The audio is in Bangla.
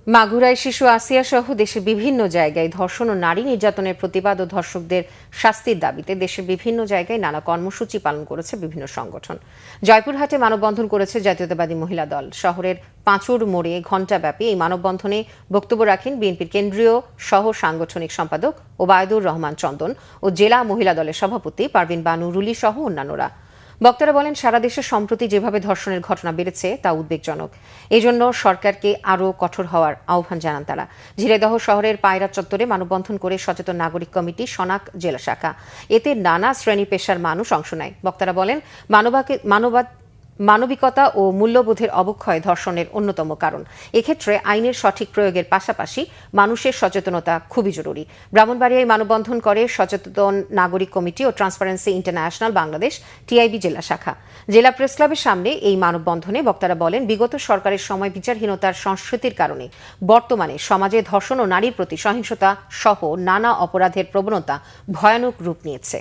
মাগুরায় শিশু আসিয়া সহ দেশের বিভিন্ন জায়গায় ধর্ষণ ও নারী নির্যাতনের প্রতিবাদ ও ধর্ষকদের শাস্তির দাবিতে দেশের বিভিন্ন জায়গায় নানা কর্মসূচি পালন করেছে বিভিন্ন সংগঠন। জয়পুরহাটে মানববন্ধন করেছে জাতীয়তাবাদী মহিলা দল। শহরের পাঁচুর মোড়ে ঘণ্টাব্যাপী এই মানববন্ধনে বক্তব্য রাখেন বিএনপির কেন্দ্রীয় সহ সাংগঠনিক সম্পাদক ওবায়দুর রহমান চন্দন ও জেলা মহিলা দলের সভাপতি পারভিন বানু রুলি সহ অন্যান্যরা। বক্তারা বলেন, সারা দেশে সম্প্রতি যেভাবে ধর্ষণের ঘটনা বেড়েছে তা উদ্বেগজনক। এজন্য সরকারকে আরও কঠোর হওয়ার আহ্বান জানান তারা। ঝিনাইদহ শহরের পায়রা চত্বরে মানববন্ধন করে সচেতন নাগরিক কমিটি সনাক জেলা শাখা। এতে নানা শ্রেণী পেশার মানুষ অংশ নেয়। বক্তারা বলেন, মানবিকতা ও মূল্যবোধের অবক্ষয় ধর্ষণের অন্যতম কারণ। এক্ষেত্রে আইনের সঠিক প্রয়োগের পাশাপাশি মানুষের সচেতনতা খুবই জরুরি। ব্রাহ্মণবাড়িয়ায় মানববন্ধন করে সচেতন নাগরিক কমিটি ও ট্রান্সপারেন্সি ইন্টারন্যাশনাল বাংলাদেশ টিআইবি জেলা শাখা। জেলা প্রেস ক্লাবের সামনে এই মানববন্ধনে বক্তারা বলেন, বিগত সরকারের সময় বিচারহীনতার সংস্কৃতির কারণে বর্তমানে সমাজে ধর্ষণ ও নারীর প্রতি সহিংসতা সহ নানা অপরাধের প্রবণতা ভয়ানক রূপ নিয়েছে।